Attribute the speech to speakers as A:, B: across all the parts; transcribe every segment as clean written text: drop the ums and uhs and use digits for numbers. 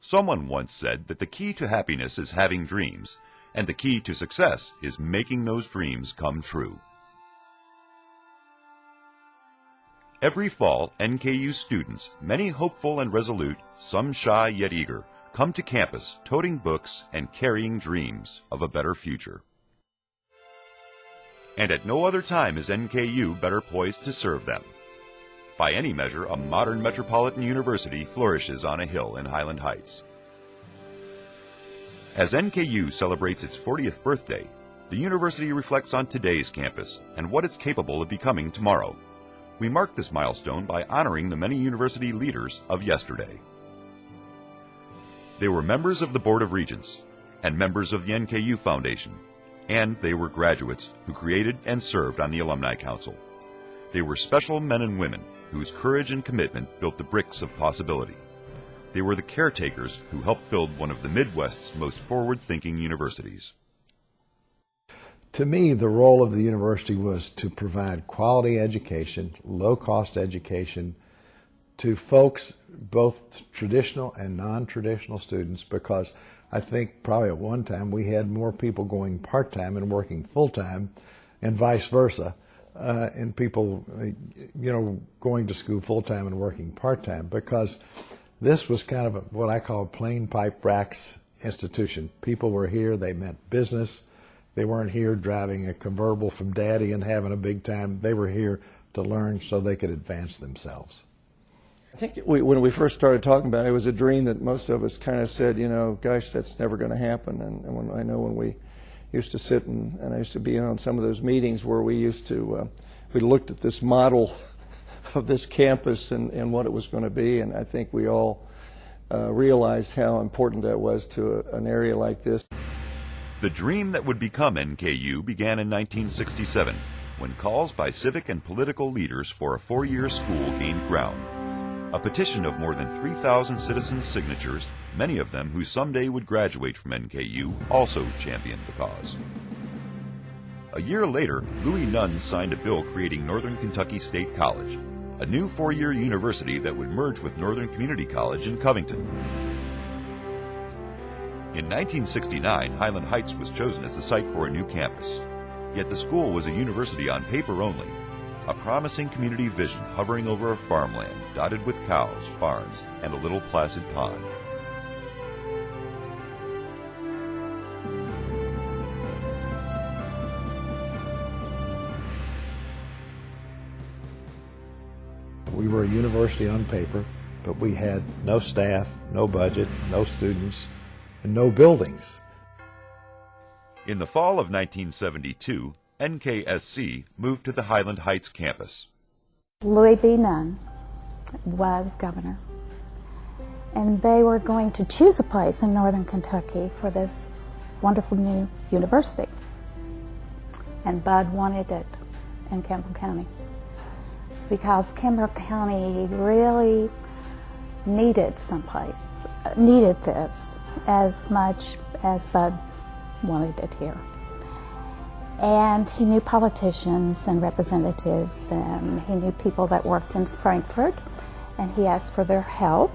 A: Someone once said that the key to happiness is having dreams, and the key to success is making those dreams come true. Every fall, NKU students, many hopeful and resolute, some shy yet eager, come to campus toting books and carrying dreams of a better future. And at no other time is NKU better poised to serve them. By any measure, a modern metropolitan university flourishes on a hill in Highland Heights. As NKU celebrates its 40th birthday, the university reflects on today's campus and what it's capable of becoming tomorrow. We mark this milestone by honoring the many university leaders of yesterday. They were members of the Board of Regents and members of the NKU Foundation, and they were graduates who created and served on the Alumni Council. They were special men and women whose courage and commitment built the bricks of possibility. They were the caretakers who helped build one of the Midwest's most forward-thinking universities.
B: To me, the role of the university was to provide quality education, low-cost education to folks, both traditional and non-traditional students, because I think probably at one time we had more people going part-time and working full-time and vice versa. And people, going to school full-time and working part-time, because this was kind of what I call a plain pipe racks institution. People were here, they meant business. They weren't here driving a convertible from daddy and having a big time. They were here to learn so they could advance themselves.
C: I think when we first started talking about it, it was a dream that most of us kind of said, gosh, that's never going to happen. And when we used to sit and I used to be in on some of those meetings where we used to, we looked at this model of this campus and what it was going to be, and I think we all realized how important that was to an area like this.
A: The dream that would become NKU began in 1967, when calls by civic and political leaders for a 4-year school gained ground. A petition of more than 3,000 citizens' signatures, many of them who someday would graduate from NKU, also championed the cause. A year later, Louis Nunn signed a bill creating Northern Kentucky State College, a new 4-year university that would merge with Northern Community College in Covington. In 1969, Highland Heights was chosen as the site for a new campus. Yet the school was a university on paper only, a promising community vision hovering over a farmland dotted with cows, barns, and a little placid pond.
B: We were a university on paper, but we had no staff, no budget, no students, and no buildings.
A: In the fall of 1972, NKSC moved to the Highland Heights campus.
D: Louis B. Nunn was governor, and they were going to choose a place in Northern Kentucky for this wonderful new university. And Bud wanted it in Campbell County, because Campbell County really needed someplace, needed this as much as Bud wanted it here. And he knew politicians and representatives, and he knew people that worked in Frankfort, and he asked for their help,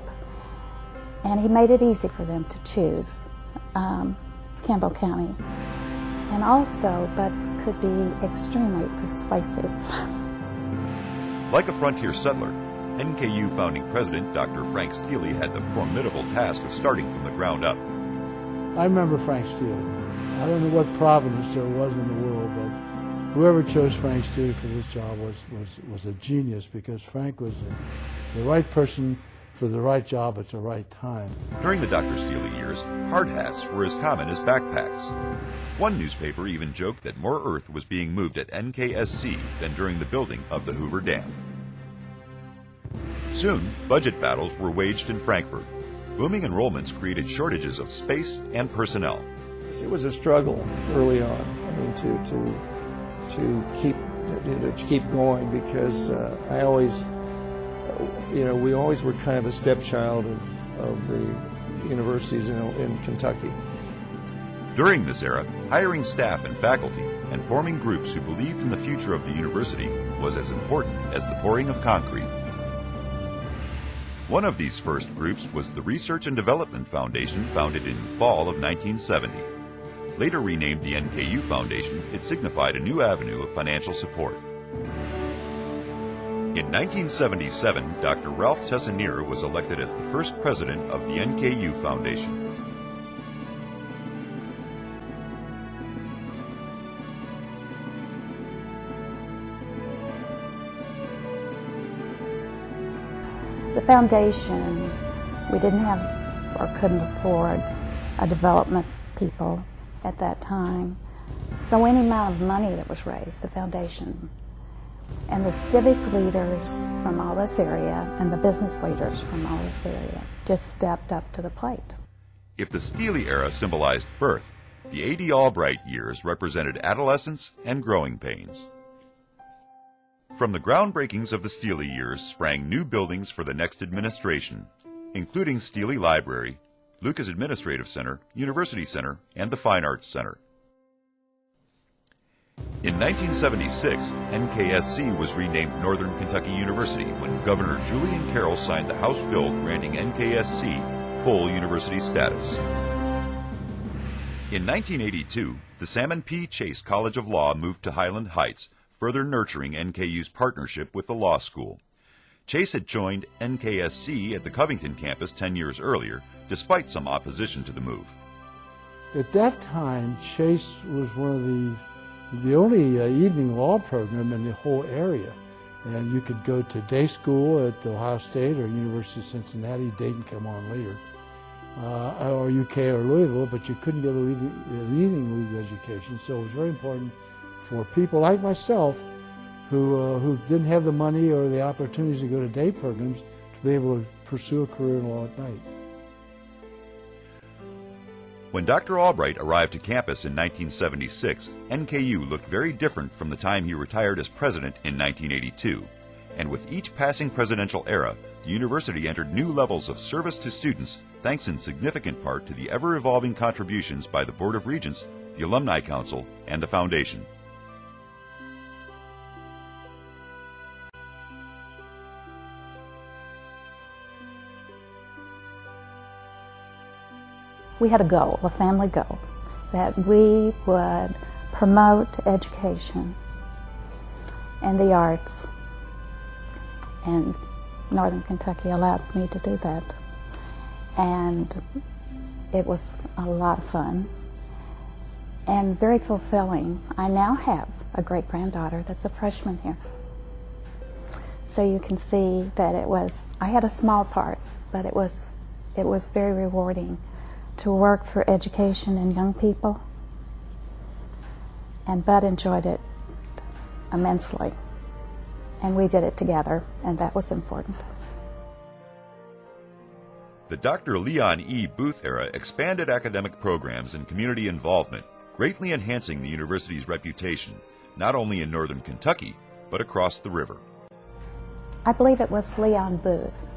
D: and he made it easy for them to choose Campbell County. And also, Bud could be extremely persuasive.
A: Like a frontier settler, NKU founding president Dr. Frank Steele had the formidable task of starting from the ground up.
E: I remember Frank Steele. I don't know what providence there was in the world, but whoever chose Frank Steele for this job was a genius, because Frank was the right person for the right job at the right time.
A: During the Dr. Steele years, hard hats were as common as backpacks. One newspaper even joked that more earth was being moved at NKSC than during the building of the Hoover Dam. Soon, budget battles were waged in Frankfort. Booming enrollments created shortages of space and personnel.
C: It was a struggle early on. I mean, to keep going, because I always, we always were kind of a stepchild of the universities in Kentucky.
A: During this era, hiring staff and faculty and forming groups who believed in the future of the university was as important as the pouring of concrete. One of these first groups was the Research and Development Foundation, founded in fall of 1970. Later renamed the NKU Foundation, it signified a new avenue of financial support. In 1977, Dr. Ralph Tessanier was elected as the first president of the NKU Foundation.
D: The foundation, we didn't have or couldn't afford a development people at that time. So any amount of money that was raised, the foundation, and the civic leaders from all this area and the business leaders from all this area just stepped up to the plate.
A: If the Steely era symbolized birth, the A.D. Albright years represented adolescence and growing pains. From the groundbreakings of the Steely years sprang new buildings for the next administration, including Steely Library, Lucas Administrative Center, University Center, and the Fine Arts Center. In 1976, NKSC was renamed Northern Kentucky University when Governor Julian Carroll signed the House bill granting NKSC full university status. In 1982, the Salmon P. Chase College of Law moved to Highland Heights, further nurturing NKU's partnership with the law school. Chase had joined NKSC at the Covington campus 10 years earlier, despite some opposition to the move.
E: At that time, Chase was one of the only evening law program in the whole area. And you could go to day school at Ohio State or University of Cincinnati, Dayton come on later, or UK or Louisville, but you couldn't get an evening league education. So it was very important for people like myself who didn't have the money or the opportunities to go to day programs to be able to pursue a career in law at night.
A: When Dr. Albright arrived to campus in 1976, NKU looked very different from the time he retired as president in 1982. And with each passing presidential era, the university entered new levels of service to students, thanks in significant part to the ever-evolving contributions by the Board of Regents, the Alumni Council, and the Foundation.
D: We had a goal, a family goal, that we would promote education and the arts, and Northern Kentucky allowed me to do that. And it was a lot of fun and very fulfilling. I now have a great-granddaughter that's a freshman here. So you can see that I had a small part, but it was very rewarding to work for education and young people, and Bud enjoyed it immensely, and we did it together, and that was important.
A: The Dr. Leon E. Booth era expanded academic programs and community involvement, greatly enhancing the university's reputation, not only in Northern Kentucky, but across the river.
D: I believe it was Leon Booth,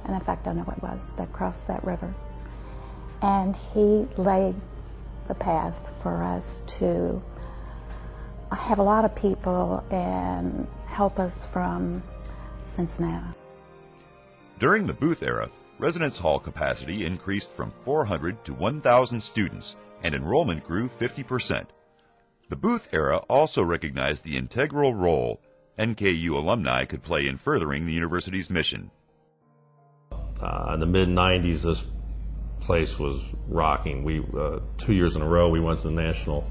D: and in fact I know it was, that crossed that river. And he laid the path for us to have a lot of people and help us from Cincinnati.
A: During the Booth era, residence hall capacity increased from 400 to 1,000 students, and enrollment grew 50%. The Booth era also recognized the integral role NKU alumni could play in furthering the university's mission.
F: In the mid-90s, this place was rocking. 2 years in a row we went to the national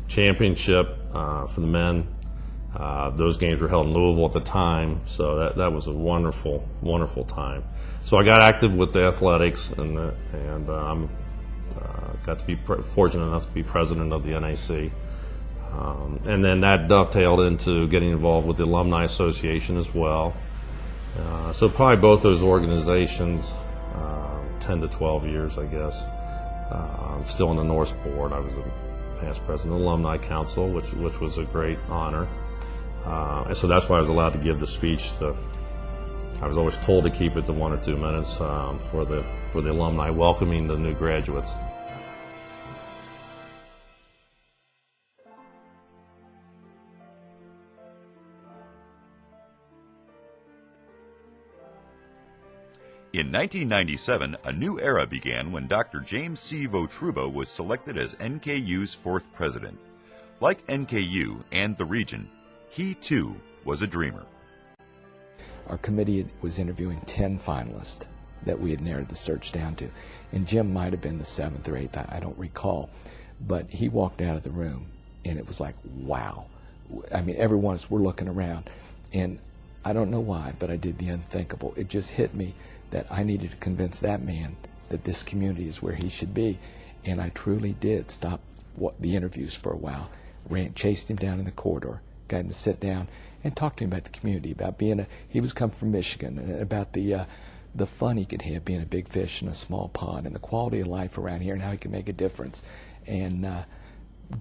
F: championship for the men. Those games were held in Louisville at the time, so that was a wonderful, wonderful time. So I got active with the athletics, and got to be fortunate enough to be president of the NAC. And then that dovetailed into getting involved with the Alumni Association as well. So probably both those organizations, 10 to 12 years, I guess. I'm still on the Norse board. I was a past president of the Alumni Council, which was a great honor. And so that's why I was allowed to give the speech. I was always told to keep it to 1 or 2 minutes for the alumni welcoming the new graduates.
A: In 1997, a new era began when Dr. James C. Votruba was selected as NKU's fourth president. Like NKU and the region, he too was a dreamer.
G: Our committee was interviewing 10 finalists that we had narrowed the search down to. And Jim might have been the 7th or 8th, I don't recall. But he walked out of the room, and it was like, wow. I mean, everyone, we're looking around. And I don't know why, but I did the unthinkable. It just hit me that I needed to convince that man that this community is where he should be. And I truly did stop the interviews for a while, chased him down in the corridor, got him to sit down and talk to him about the community, about being he was come from Michigan, and about the fun he could have being a big fish in a small pond, and the quality of life around here and how he can make a difference. And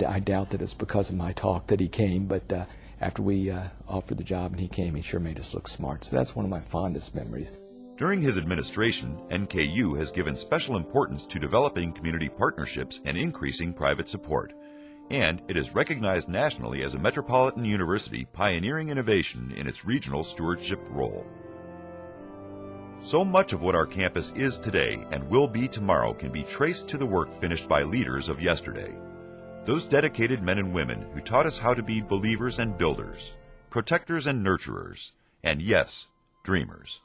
G: I doubt that it's because of my talk that he came, but after we offered the job and he came, he sure made us look smart. So that's one of my fondest memories.
A: During his administration, NKU has given special importance to developing community partnerships and increasing private support. And it is recognized nationally as a metropolitan university pioneering innovation in its regional stewardship role. So much of what our campus is today and will be tomorrow can be traced to the work finished by leaders of yesterday. Those dedicated men and women who taught us how to be believers and builders, protectors and nurturers, and yes, dreamers.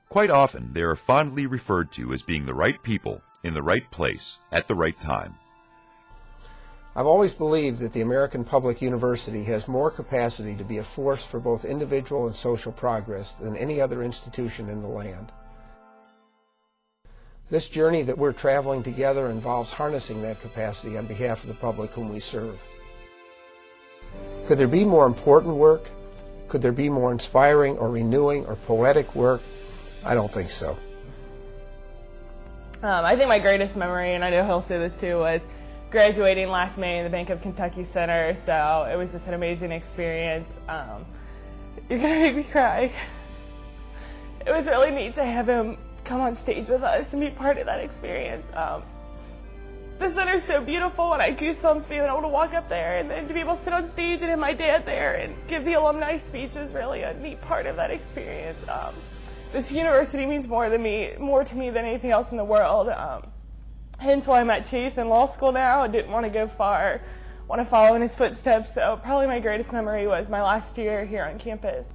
A: Quite often, they are fondly referred to as being the right people in the right place at the right time.
H: I've always believed that the American Public University has more capacity to be a force for both individual and social progress than any other institution in the land. This journey that we're traveling together involves harnessing that capacity on behalf of the public whom we serve. Could there be more important work? Could there be more inspiring or renewing or poetic work? I don't think so.
I: I think my greatest memory, and I know he'll say this too, was graduating last May in the Bank of Kentucky Center. So it was just an amazing experience. You're going to make me cry. It was really neat to have him come on stage with us and be part of that experience. The center's so beautiful, and I had goosebumps being able to walk up there and then to be able to sit on stage and have my dad there and give the alumni speech was really a neat part of that experience. This university means more to me than anything else in the world. Hence why I'm at Chase in law school now. I didn't want to go far, want to follow in his footsteps. So probably my greatest memory was my last year here on campus.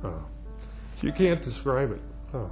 F: Oh, you can't describe it. Oh.